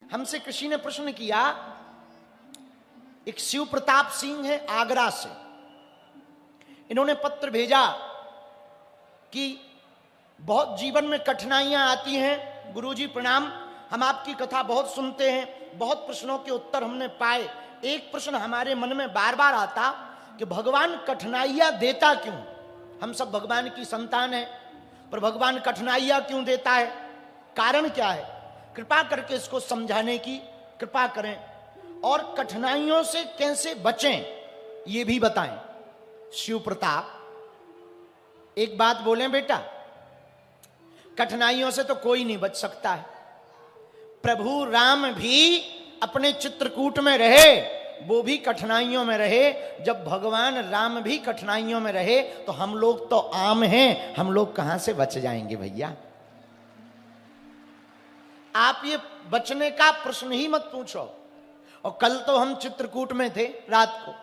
हमसे किसी ने प्रश्न किया, एक शिव प्रताप सिंह है आगरा से, इन्होंने पत्र भेजा कि बहुत जीवन में कठिनाइयां आती हैं, गुरुजी प्रणाम, हम आपकी कथा बहुत सुनते हैं, बहुत प्रश्नों के उत्तर हमने पाए। एक प्रश्न हमारे मन में बार बार आता कि भगवान कठिनाइयां देता क्यों? हम सब भगवान की संतान है, पर भगवान कठिनाइयां क्यों देता है? कारण क्या है? कृपा करके इसको समझाने की कृपा करें और कठिनाइयों से कैसे बचें ये भी बताएं। शिव प्रताप एक बात बोलें बेटा, कठिनाइयों से तो कोई नहीं बच सकता है। प्रभु राम भी अपने चित्रकूट में रहे, वो भी कठिनाइयों में रहे। जब भगवान राम भी कठिनाइयों में रहे तो हम लोग तो आम हैं, हम लोग कहां से बच जाएंगे भैया? आप ये बचने का प्रश्न ही मत पूछो। और कल तो हम चित्रकूट में थे, रात को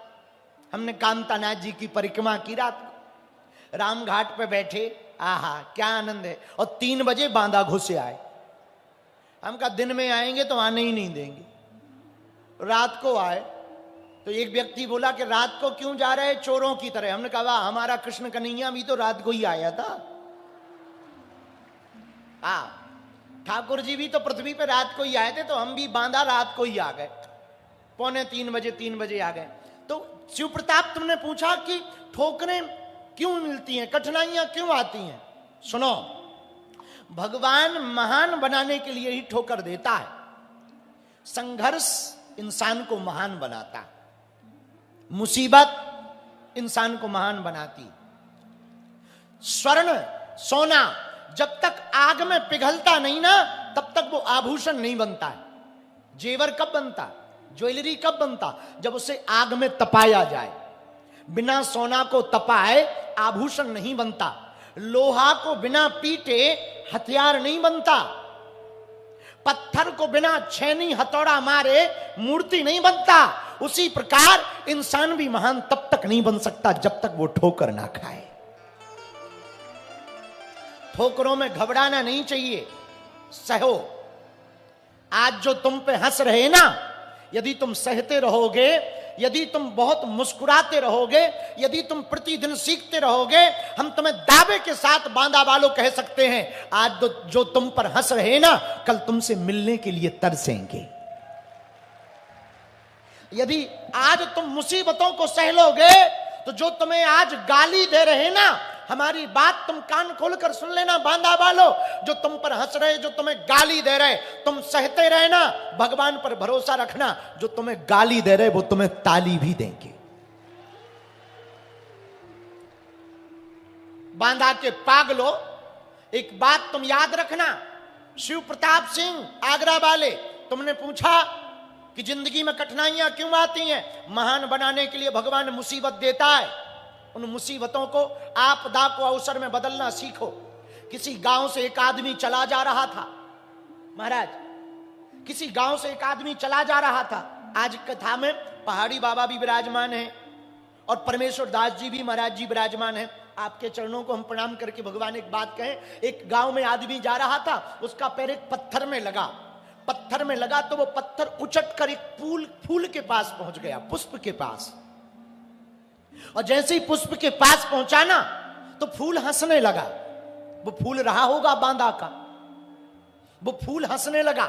हमने कांतानाथ जी की परिक्रमा की, रात को राम घाट पे बैठे, आहा क्या आनंद है। और 3 बजे बांदा घुसे आए। हम कहा दिन में आएंगे तो आने ही नहीं देंगे, रात को आए। तो एक व्यक्ति बोला कि रात को क्यों जा रहे चोरों की तरह? हमने कहा वाह, हमारा कृष्ण कन्हैया भी तो रात को ही आया था। ठाकुर जी भी तो पृथ्वी पे रात को ही आए थे, तो हम भी बांदा रात को ही आ गए, 3 बजे आ गए। तो शिव प्रताप तुमने पूछा कि ठोकरें क्यों मिलती हैं, कठिनाइयां क्यों आती हैं? सुनो, भगवान महान बनाने के लिए ही ठोकर देता है। संघर्ष इंसान को महान बनाता है, मुसीबत इंसान को महान बनाती। स्वर्ण सोना जब तक आग में पिघलता नहीं ना, तब तक वो आभूषण नहीं बनता है। जेवर कब बनता, ज्वेलरी कब बनता? जब उसे आग में तपाया जाए। बिना सोना को तपाए आभूषण नहीं बनता। लोहा को बिना पीटे हथियार नहीं बनता। पत्थर को बिना छेनी हथौड़ा मारे मूर्ति नहीं बनता। उसी प्रकार इंसान भी महान तब तक नहीं बन सकता जब तक वो ठोकर ना खाए। ठोकरों में घबराना नहीं चाहिए, सहो। आज जो तुम पे हंस रहे ना, यदि तुम सहते रहोगे, यदि तुम बहुत मुस्कुराते रहोगे, यदि तुम प्रतिदिन सीखते रहोगे, हम तुम्हें दावे के साथ बांदा वालों कह सकते हैं, आज जो तुम पर हंस रहे ना, कल तुमसे मिलने के लिए तरसेंगे। यदि आज तुम मुसीबतों को सह लोगे, तो जो तुम्हें आज गाली दे रहे ना, हमारी बात तुम कान खोलकर सुन लेना बांदा वालों, जो तुम पर हंस रहे, जो तुम्हें गाली दे रहे, तुम सहते रहना, भगवान पर भरोसा रखना। जो तुम्हें गाली दे रहे वो तुम्हें ताली भी देंगे। बांदा के पागलों, एक बात तुम याद रखना, शिव प्रताप सिंह आगरा वाले, तुमने पूछा कि जिंदगी में कठिनाइयां क्यों आती हैं? महान बनाने के लिए भगवान मुसीबत देता है। उन मुसीबतों को, आपदा को अवसर में बदलना सीखो। किसी गांव से एक आदमी चला जा रहा था, महाराज, किसी गांव से एक आदमी चला जा रहा था। आज कथा में पहाड़ी बाबा भी विराजमान हैं और परमेश्वर दास जी भी महाराज जी विराजमान हैं। आपके चरणों को हम प्रणाम करके भगवान एक बात कहें। एक गांव में आदमी जा रहा था, उसका पैर एक पत्थर में लगा। पत्थर में लगा तो वो पत्थर उचट कर एक फूल के पास पहुंच गया, पुष्प के पास। और जैसे ही पुष्प के पास पहुंचा ना, तो फूल हंसने लगा। वो फूल रहा होगा बांदा का, वो फूल हंसने लगा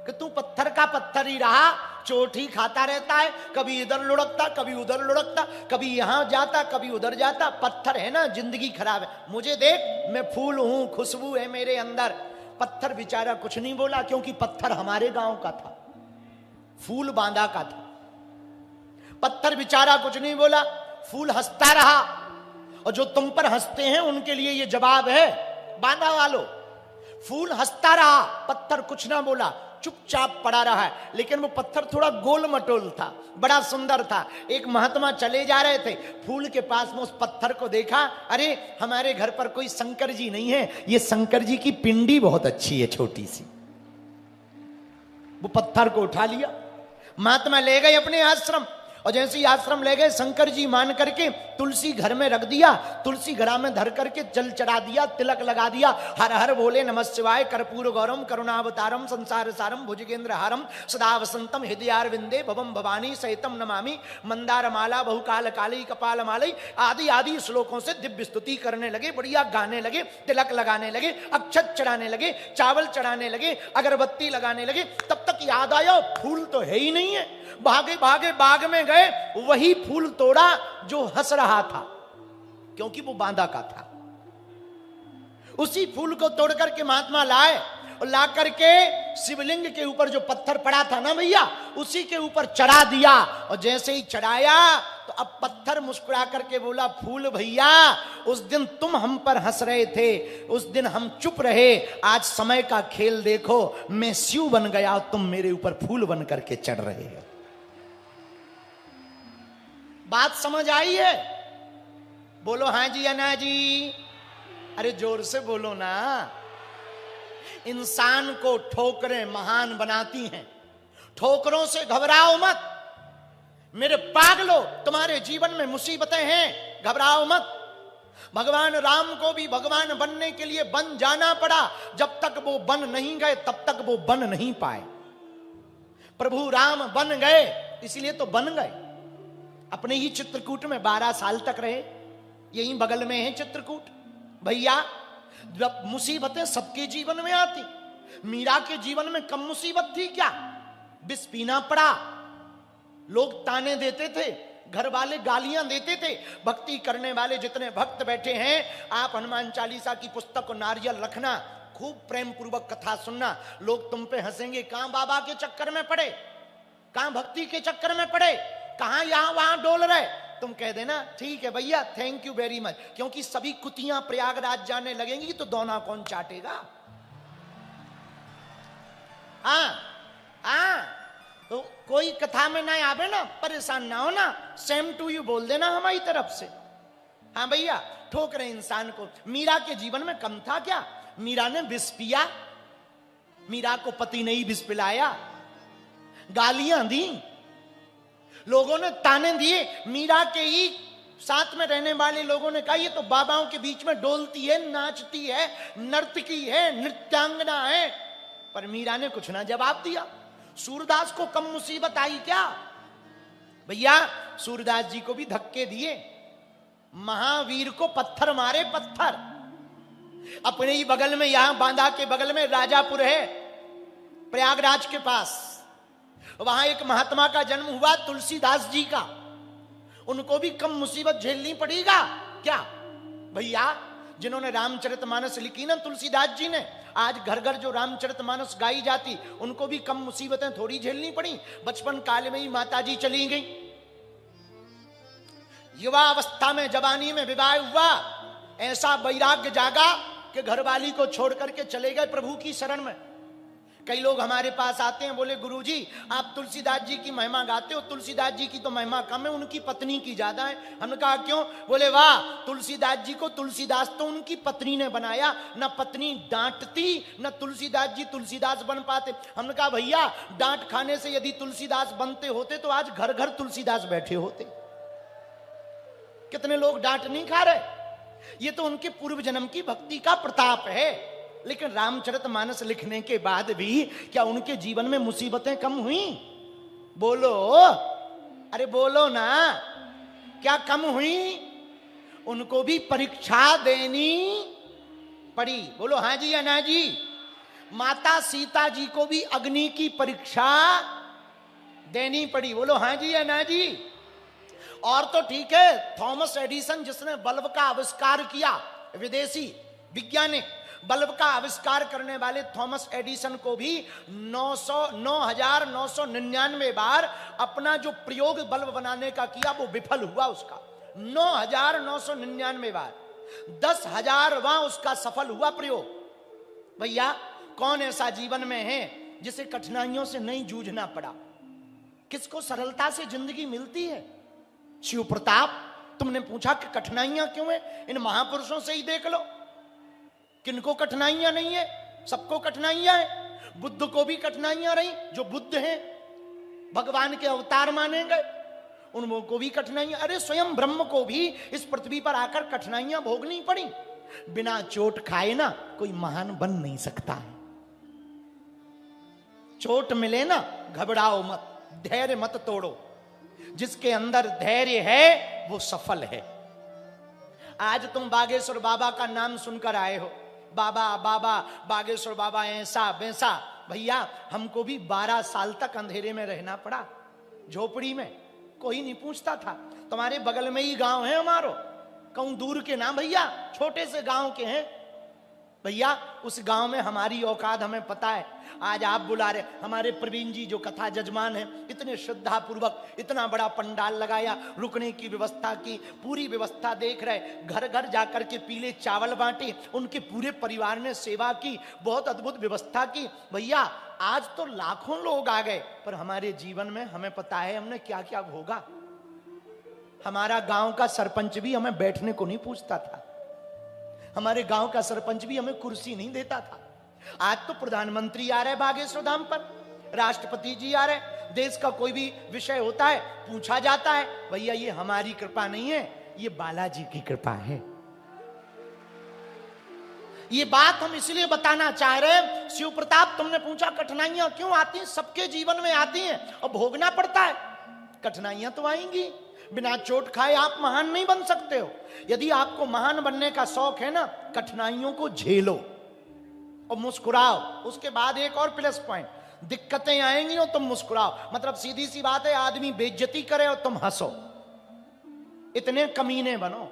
कि तू पत्थर का पत्थर ही रहा, चोट ही खाता रहता है, कभी इधर लुढ़कता, कभी उधर लुढ़कता, कभी यहां जाता, कभी उधर जाता। पत्थर है ना, जिंदगी खराब है। मुझे देख, मैं फूल हूं, खुशबू है मेरे अंदर। पत्थर बेचारा कुछ नहीं बोला, क्योंकि पत्थर हमारे गांव का था, फूल बांदा का था। पत्थर बेचारा कुछ नहीं बोला, फूल हंसता रहा। और जो तुम पर हंसते हैं उनके लिए ये जवाब है, बांदा वालों, फूल हंसता रहा, पत्थर कुछ ना बोला, चुपचाप पड़ा रहा है। लेकिन वो पत्थर थोड़ा गोल मटोल था, बड़ा सुंदर था। एक महात्मा चले जा रहे थे, फूल के पास में उस पत्थर को देखा, अरे हमारे घर पर कोई शंकर जी नहीं है, ये शंकर जी की पिंडी बहुत अच्छी है, छोटी सी। वो पत्थर को उठा लिया, महात्मा ले गए अपने आश्रम। और जैसे ही आश्रम ले गए, शंकर जी मान करके तुलसी घर में रख दिया, तुलसी घरा में धर करके जल चढ़ा दिया, तिलक लगा दिया, हर हर बोले नमः शिवाय, कर्पूर गौरम करुणावतारम संसार सारम भुजगेंद्र हारम सदा वसंतम हृदयारविंदे भवम भवानी सहितम नमामि मंदार माला बहुकाल काली कपाल मालई आदि आदि श्लोकों से दिव्य स्तुति करने लगे, बढ़िया गाने लगे, तिलक लगाने लगे, अक्षत चढ़ाने लगे, चावल चढ़ाने लगे, अगरबत्ती लगाने लगे। तब तक याद आया फूल तो है ही नहीं है। भागे भागे बाग में गए, वही फूल तोड़ा जो हंस रहा था, क्योंकि वो बांधा का था। उसी फूल को तोड़ करके महात्मा लाए और ला करके शिवलिंग के ऊपर जो पत्थर पड़ा था ना भैया, उसी के ऊपर चढ़ा दिया। और जैसे ही चढ़ाया तो अब पत्थर मुस्कुरा करके बोला, फूल भैया उस दिन तुम हम पर हंस रहे थे, उस दिन हम चुप रहे, आज समय का खेल देखो, मैं शिव बन गया, तुम मेरे ऊपर फूल बन करके चढ़ रहे हो। बात समझ आई है? बोलो हाँ जी या ना जी? अरे जोर से बोलो ना। इंसान को ठोकरें महान बनाती हैं, ठोकरों से घबराओ मत मेरे पागलो, तुम्हारे जीवन में मुसीबतें हैं, घबराओ मत। भगवान राम को भी भगवान बनने के लिए बन जाना पड़ा, जब तक वो बन नहीं गए तब तक वो बन नहीं पाए। प्रभु राम बन गए, इसलिए तो बन गए। अपने ही चित्रकूट में 12 साल तक रहे, यही बगल में है चित्रकूट। भैया जब मुसीबतें सबके जीवन में आती, मीरा के जीवन में कम मुसीबत थी क्या? विष पीना पड़ा, लोग ताने देते थे, घर वाले गालियां देते थे। भक्ति करने वाले जितने भक्त बैठे हैं, आप हनुमान चालीसा की पुस्तक को नारियल रखना, खूब प्रेम पूर्वक कथा सुनना, लोग तुम पे हंसेंगे। कहां बाबा के चक्कर में पड़े, कहां भक्ति के चक्कर में पड़े, कहां यहां वहां डोल रहे। तुम कह देना ठीक है भैया, थैंक यू वेरी मच, क्योंकि सभी कुतियां प्रयागराज जाने लगेंगी तो दोना कौन चाटेगा। हाँ हाँ, तो कोई कथा में ना आवे ना, परेशान ना हो ना, सेम टू यू बोल देना हमारी तरफ से। हाँ भैया, ठोक रहे इंसान को। मीरा के जीवन में कम था क्या? मीरा ने विष पिया, मीरा को पति ने ही विष पिलाया, गालियां दी, लोगों ने ताने दिए। मीरा के ही साथ में रहने वाले लोगों ने कहा ये तो बाबाओं के बीच में डोलती है, नाचती है, नर्तकी है, नृत्यांगना है। पर मीरा ने कुछ ना जवाब दिया। सूरदास को कम मुसीबत आई क्या? भैया सूरदास जी को भी धक्के दिए, महावीर को पत्थर मारे, पत्थर। अपने ही बगल में, यहां बांदा के बगल में राजापुर है, प्रयागराज के पास, वहां एक महात्मा का जन्म हुआ, तुलसीदास जी का। उनको भी कम मुसीबत झेलनी पड़ेगा क्या? भैया जिन्होंने रामचरितमानस लिखी ना तुलसीदास जी ने, आज घर घर जो रामचरितमानस गाई जाती, उनको भी कम मुसीबतें थोड़ी झेलनी पड़ी। बचपन काल में ही माताजी चली गई, युवा अवस्था में, जवानी में विवाह हुआ, ऐसा वैराग्य जागा कि घरवाली को छोड़ करके चले गए प्रभु की शरण में। कई लोग हमारे पास आते हैं, बोले गुरुजी आप तुलसीदास जी की महिमा गाते हो, तुलसीदास जी की तो महिमा कम है, उनकी पत्नी की ज्यादा है। हमने कहा क्यों? बोले वाह, तुलसीदास जी को तुलसीदास तो उनकी पत्नी ने बनाया, न पत्नी डांटती न तुलसीदास जी तुलसीदास बन पाते। हमने कहा भैया डांट खाने से यदि तुलसीदास बनते होते तो आज घर घर तुलसीदास बैठे होते। कितने लोग डांट नहीं खा रहे, ये तो उनके पूर्व जन्म की भक्ति का प्रताप है। लेकिन रामचरितमानस लिखने के बाद भी क्या उनके जीवन में मुसीबतें कम हुई? बोलो, अरे बोलो ना, क्या कम हुई? उनको भी परीक्षा देनी पड़ी। बोलो हाँ जी या ना जी? माता सीता जी को भी अग्नि की परीक्षा देनी पड़ी। बोलो हाँ जी या ना जी? और तो ठीक है, थॉमस एडिसन जिसने बल्ब का आविष्कार किया, विदेशी वैज्ञानिक, बल्ब का आविष्कार करने वाले थॉमस एडिसन को भी 9,999 बार अपना जो प्रयोग बल्ब बनाने का किया वो विफल हुआ उसका। 9,999 बार, 10,000वां उसका सफल हुआ प्रयोग। भैया कौन ऐसा जीवन में है जिसे कठिनाइयों से नहीं जूझना पड़ा? किसको सरलता से जिंदगी मिलती है? शिव प्रताप, तुमने पूछा कि कठिनाइयां क्यों है? इन महापुरुषों से ही देख लो, किनको कठिनाइयां नहीं है? सबको कठिनाइयां हैं। बुद्ध को भी कठिनाइयां रही, जो बुद्ध हैं, भगवान के अवतार माने गए, उनको को भी कठिनाइयां, अरे स्वयं ब्रह्म को भी इस पृथ्वी पर आकर कठिनाइयां भोगनी पड़ी। बिना चोट खाए ना कोई महान बन नहीं सकता है। चोट मिले ना घबराओ मत, धैर्य मत तोड़ो। जिसके अंदर धैर्य है वो सफल है। आज तुम बागेश्वर बाबा का नाम सुनकर आए हो, बाबा बाबा बागेश्वर बाबा ऐसा वैसा। भैया हमको भी 12 साल तक अंधेरे में रहना पड़ा, झोपड़ी में, कोई नहीं पूछता था। तुम्हारे बगल में ही गांव है हमारो, कहूं दूर के ना भैया, छोटे से गांव के हैं भैया। उस गांव में हमारी औकात हमें पता है। आज आप बुला रहे, हमारे प्रवीण जी जो कथा जजमान है, इतने श्रद्धा पूर्वक इतना बड़ा पंडाल लगाया, रुकने की व्यवस्था की, पूरी व्यवस्था देख रहे, घर घर जाकर के पीले चावल बांटे, उनके पूरे परिवार ने सेवा की, बहुत अद्भुत व्यवस्था की। भैया आज तो लाखों लोग आ गए, पर हमारे जीवन में हमें पता है हमने क्या क्या भोगा। हमारा गांव का सरपंच भी हमें बैठने को नहीं पूछता था, हमारे गांव का सरपंच भी हमें कुर्सी नहीं देता था। आज तो प्रधानमंत्री आ रहे बागेश्वर धाम पर, राष्ट्रपति जी आ रहे, देश का कोई भी विषय होता है पूछा जाता है। भैया ये हमारी कृपा नहीं है, ये बालाजी की कृपा है। ये बात हम इसलिए बताना चाह रहे हैं। शिव प्रताप, तुमने पूछा कठिनाइयां क्यों आती हैं? सबके जीवन में आती हैं और भोगना पड़ता है। कठिनाइयां तो आएंगी, बिना चोट खाए आप महान नहीं बन सकते हो। यदि आपको महान बनने का शौक है ना, कठिनाइयों को झेलो और मुस्कुराओ। उसके बाद एक और प्लस पॉइंट, दिक्कतें आएंगी और तुम मुस्कुराओ। मतलब सीधी सी बात है, आदमी बेइज्जती करे और तुम हंसो, इतने कमीने बनो।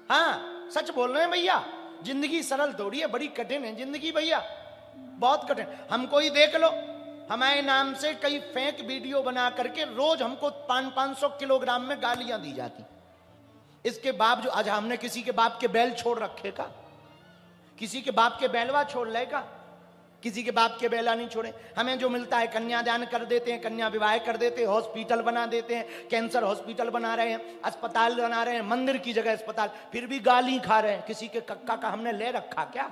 हाँ सच बोल रहे हैं भैया, जिंदगी सरल थोड़ी है, बड़ी कठिन है जिंदगी भैया, बहुत कठिन। हमको ही देख लो, हमारे नाम से कई फेक वीडियो बना करके रोज हमको 500 किलोग्राम में गालियां दी जाती। इसके बावजूद आज हमने किसी के बाप के बैल छोड़ रखे का? किसी के बाप के बैलवा छोड़ लेगा? किसी के बाप के बैला नहीं छोड़े। हमें जो मिलता है कन्यादान कर देते हैं, कन्या विवाह कर देते हैं, हॉस्पिटल बना देते हैं, कैंसर हॉस्पिटल बना रहे हैं, अस्पताल बना रहे हैं, मंदिर की जगह अस्पताल, फिर भी गाली खा रहे हैं। किसी के कक्का का हमने ले रखा क्या?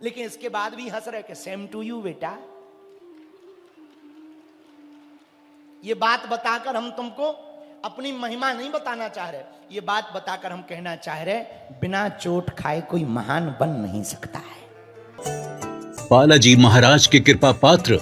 लेकिन इसके बाद भी हंस रहे कि सेम टू यू बेटा। ये बात बताकर हम तुमको अपनी महिमा नहीं बताना चाह रहे, ये बात बताकर हम कहना चाह रहे, बिना चोट खाए कोई महान बन नहीं सकता है। बालाजी महाराज के कृपा पात्र